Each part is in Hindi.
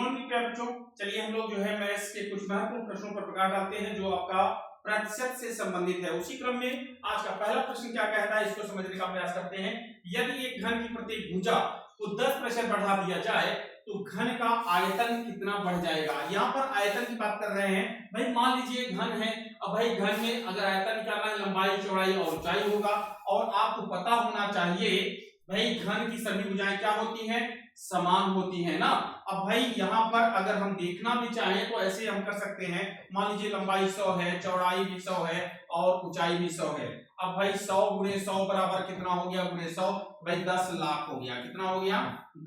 मॉर्निंग प्यारे बच्चों, चलिए हम लोग जो है मैथ्स के कुछ महत्वपूर्ण प्रश्नों पर प्रकाश डालते हैं जो आपका प्रतिशत से संबंधित है। उसी क्रम में आज का पहला प्रश्न क्या कहता है इसको समझने का प्रयास करते हैं। यदि एक घन की प्रत्येक भुजा को 10% बढ़ा दिया जाए तो घन का आयतन कितना बढ़ जाएगा। यहाँ पर आयतन की बात कर रहे हैं भाई। मान लीजिए घन है, अब भाई घन में अगर आयतन निकालना है लंबाई चौड़ाई और ऊंचाई होगा और आपको पता होना चाहिए भाई घन की सभी भुजाएं क्या होती हैं, समान होती है ना। अब भाई यहाँ पर अगर हम देखना भी चाहें तो ऐसे हम कर सकते हैं। मान लीजिए लंबाई 100 है, चौड़ाई भी 100 है और ऊंचाई भी 100 है। अब भाई 100 गुणे 100 बराबर कितना हो गया, गुणे 100 भाई 10 लाख हो गया। कितना हो गया,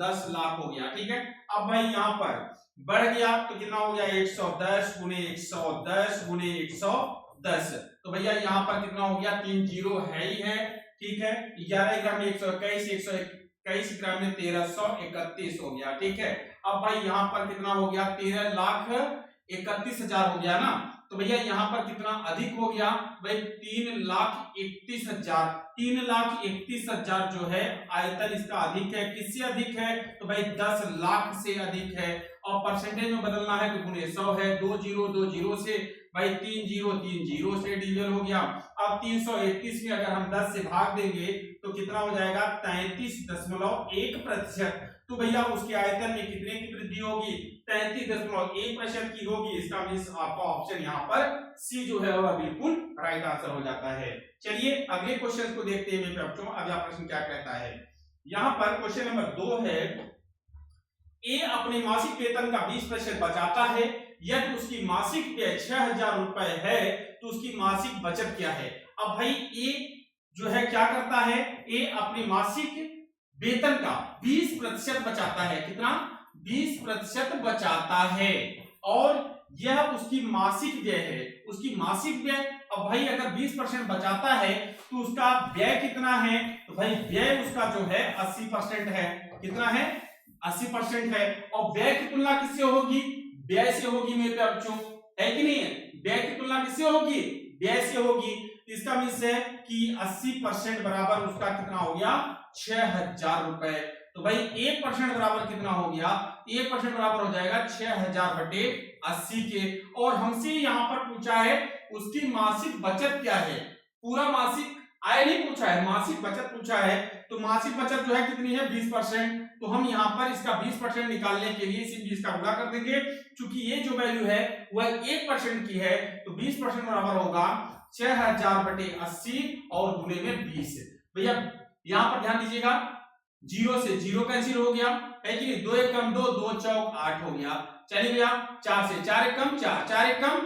10 लाख हो गया। ठीक है, अब भाई यहाँ पर बढ़ गया तो कितना हो गया, 110 गुणे 110 गुणे 110। तो भैया यहाँ पर कितना हो गया, 3 जीरो है ही है। ठीक है, 11 ग्राम में 121, 121 ग्राम में 1331 हो गया। ठीक है, अब भाई यहाँ पर कितना हो गया, 13,31,000 हो गया ना। तो भैया यहाँ पर कितना अधिक हो गया भाई, 3,31,000। 3,31,000 जो है आयतन इसका अधिक है। किससे अधिक है, तो भाई 10 लाख से अधिक है। और परसेंटेज में बदलना है तो गुणे 100 है। 2 जीरो से भाई 3 जीरो से डिविजन हो गया। अब 331 में अगर हम 10 से भाग देंगे तो कितना हो जाएगा, 33.1%। तो भैया उसके आयतन में कितने की वृद्धि होगी, 33.1% की होगी। इसका मींस आपका ऑप्शन यहाँ पर सी जो है वह बिल्कुल राइट आंसर हो जाता है। चलिए अगले क्वेश्चन को देखते हैं बच्चों। अगला प्रश्न क्या कहता है, यहाँ पर क्वेश्चन नंबर 2 है। ए अपने मासिक वेतन का 20% बचाता है। यदि उसकी मासिक व्यय 6,000 रुपए है तो उसकी मासिक बचत क्या है। अब भाई ए जो है क्या करता है, ए अपने मासिक वेतन का 20% बचाता है। कितना, 20% बचाता है और यह उसकी मासिक व्यय है। उसकी मासिक व्यय, अब भाई अगर 20% बचाता है तो उसका व्यय कितना है, तो भाई व्यय उसका जो है 80% है। कितना है, 80% है। और व्यय की तुलना किससे होगी, व्यय से होगी मेरे बच्चों, है कि नहीं है। व्यय की तुलना किससे होगी, व्यय से होगी। इसका मीन्स है कि 80% बराबर उसका कितना हो गया, 6,000 रुपए। तो भाई 1% बराबर कितना हो गया, 1% बराबर हो जाएगा 6,000 बटे 80 के। और हमसे यहाँ पर पूछा है उसकी मासिक बचत क्या है। पूरा मासिक आय नहीं पूछा है, मासिक बचत पूछा है। तो मासिक बचत जो है कितनी है, 20%। तो हम यहाँ पर इसका 20% निकालने के लिए इसी 20 का गुणा कर देंगे। चूंकि ये जो वैल्यू है वह 1% की है तो 20% बराबर होगा 6,000 बटे 80 और गुणे में 20। भैया यहाँ पर ध्यान दीजिएगा, 0 से 0 कैंसिल हो गया है कि नहीं। 2 एक कम 2, 2 चौक 8 हो गया। चलिए भैया 4 से 4 एक कम 4, 4 एक कम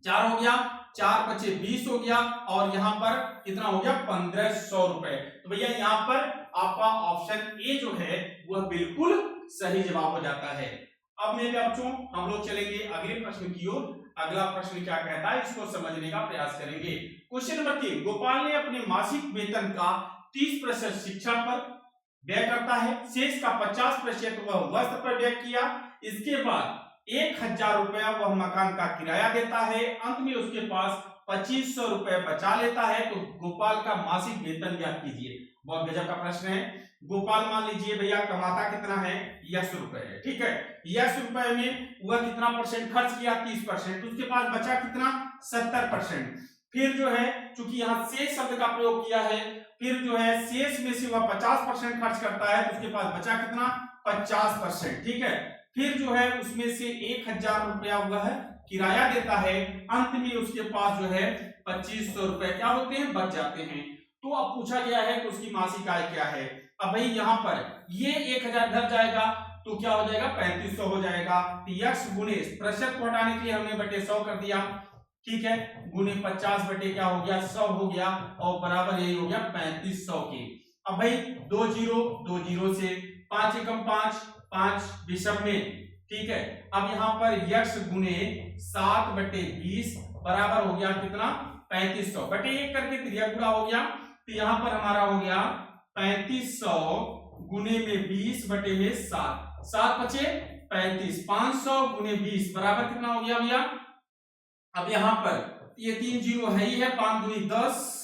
4 हो गया, 4 बचे 20 हो गया। और यहाँ पर कितना हो गया, 1,500 रुपए। तो भैया यहाँ पर आपका ऑप्शन ए जो है वह बिल्कुल सही जवाब हो जाता है। अब मेरे बच्चों हम लोग चलेंगे अगले प्रश्न की ओर। अगला प्रश्न क्या कहता है इसको समझने का प्रयास करेंगे। क्वेश्चन नंबर 3, गोपाल ने अपने मासिक वेतन का 30% शिक्षा पर व्यय करता है। शेष का 50% वह वस्त्र पर व्यय किया। इसके बाद 1,000 रुपया वह मकान का किराया देता है। अंत में उसके पास 2,500 रुपए बचा लेता है। तो गोपाल का मासिक वेतन ज्ञात कीजिए। बहुत गजब का प्रश्न है। गोपाल मान लीजिए भैया कमाता कितना है, यस रुपए है। ठीक है, यस रुपए में वह कितना परसेंट खर्च किया, 30%। उसके पास बचा कितना, 70%। फिर जो है चूंकि यहाँ शेष शब्द का प्रयोग किया है, फिर जो है शेष में से वह 50% खर्च करता है तो उसके पास बचा कितना, 50%। ठीक है, फिर जो है उसमें से 1,000 रुपया वह किराया देता है। अंत में उसके पास जो है 2,500 रुपए क्या होते हैं, बच जाते हैं। तो अब पूछा गया है कि उसकी मासिक आय क्या है। अब भाई यहाँ पर ये 1,000 घर जाएगा तो क्या हो जाएगा, 3,500 हो जाएगा। यक्स गुणे प्रतिशत को हटाने के लिए हमने बटे 100 कर दिया। ठीक है, गुणे 50 बटे क्या हो गया, 100 हो गया और बराबर यही हो गया 3,500 के। अब भाई 2 जीरो से 5 एकम 5, 5 विषम में। ठीक है, अब यहाँ पर यक्स गुणे 7 बटे 20 बराबर हो गया कितना, 3,500 बटे 1 करके त्रिया गुणा हो गया। तो यहाँ पर हमारा हो गया 3,500 गुणे में 20 बटे में 7, 7 बचे 35, 500 गुणे 20 बराबर कितना हो गया भैया। अब यहाँ पर ये 3 जीरो है ही है, 5 दूनी 10।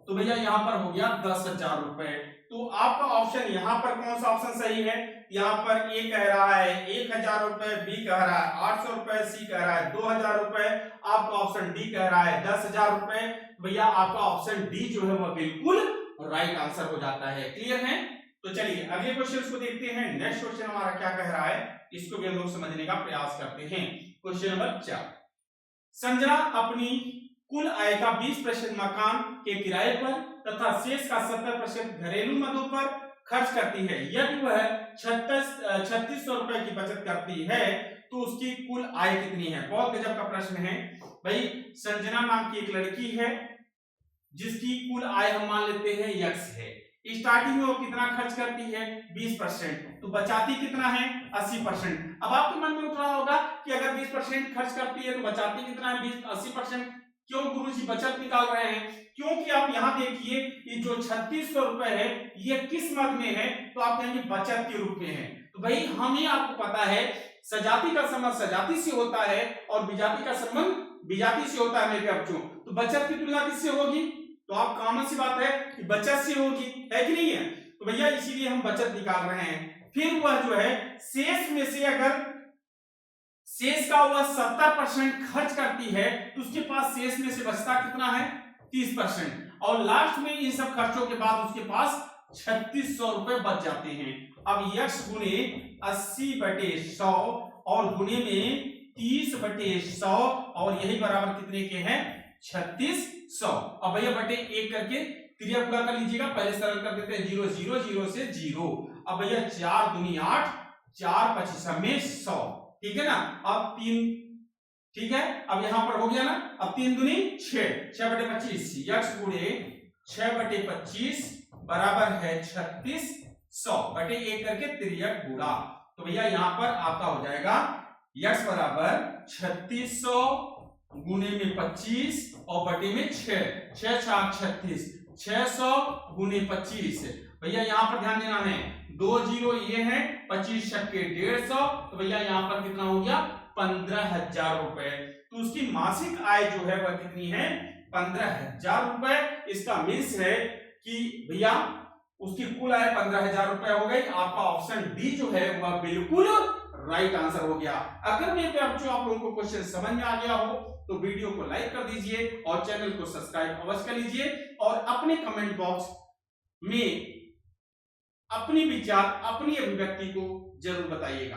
तो भैया यहाँ पर हो गया 10,000 रुपए। तो आपका ऑप्शन यहाँ पर कौन सा ऑप्शन सही है? यहाँ पर ए कह रहा है 1000 रुपए, बी कह रहा है 800 रुपए, सी कह रहा है 2000 रुपए, आपका ऑप्शन डी कह रहा है 10,000 रुपए। भैया आपका ऑप्शन डी जो है वह बिल्कुल राइट आंसर हो जाता है। क्लियर है? तो चलिए अगले क्वेश्चन को देखते हैं। नेक्स्ट क्वेश्चन हमारा क्या कह रहा है, इसको भी हम लोग समझने का प्रयास करते हैं। क्वेश्चन नंबर 4, संजना अपनी कुल आय का 20% मकान के किराए पर तथा शेष का 70% घरेलू मदों पर खर्च करती है। यदि वह 3600 रुपए की बचत करती है तो उसकी कुल आय कितनी है? बहुत गजब का प्रश्न है भाई। संजना नाम की एक लड़की है जिसकी कुल आय हम मान लेते हैं यक्स है। स्टार्टिंग में वो कितना खर्च करती है? 20%। तो बचाती कितना है? 80%। अब आपके मन में उठ रहा होगा कि अगर 20% खर्च करती है तो बचाती कितना है? 80%। क्यों गुरुजी बचत निकाल रहे हैं? क्योंकि आप यहाँ देखिए ये जो 3600 रुपए है ये किस मद में है? तो आप कहेंगे बचत के रूप में है। तो भाई हमें आपको पता है सजाती का संबंध सजाती से होता है और विजाति का संबंध विजाति से होता है मेरे बच्चों। तो बचत की तुलना किससे होगी? तो आप कॉमन सी बात है कि बचत से होगी, है कि नहीं है? तो भैया इसीलिए हम बचत निकाल रहे हैं। फिर वह जो है शेष में से अगर शेष का वह 70% खर्च करती है तो उसके पास शेष में से बचता कितना है? 30%। और लास्ट में इन सब खर्चों के बाद उसके पास 3600 रुपए बच जाते हैं। अब यक्स गुने 80/100 और गुने में 30/100 और यही बराबर कितने के हैं? 3600। अब भैया बटे 1 करके क्रिया पूरा कर लीजिएगा। पहले सरल कर देते हैं 0 0 0 से 0। अब भैया 4 दूनी 8, 4 25 में 100, ठीक है ना? अब 3, ठीक है, अब यहां पर हो गया ना। अब 3 दूनी 6, 6/25 यक्स गुणे 6/25 बराबर है 3600 बटे 1 करके तिर्यक गुणा। तो भैया यहां पर आपका हो जाएगा यक्स बराबर 3600 गुने में 25 और बटे में 6, 6 4 36, 600 गुने 25। भैया यहाँ पर ध्यान देना है 2 0 ये है, 25 छक्के 150। तो भैया यहाँ पर कितना हो गया? 15,000 रुपए। तो उसकी मासिक आय जो है वह कितनी है? 15,000 रुपए। इसका मीन्स है कि भैया उसकी कुल आय 15,000 रुपए हो गई। आपका ऑप्शन डी जो है वह बिल्कुल राइट आंसर हो गया। अगर मेरे बच्चों आप लोगों को क्वेश्चन समझ में आ गया हो तो वीडियो को लाइक कर दीजिए और चैनल को सब्सक्राइब अवश्य कर लीजिए और अपने कमेंट बॉक्स में अपनी विचार अपनी अभिव्यक्ति को जरूर बताइएगा।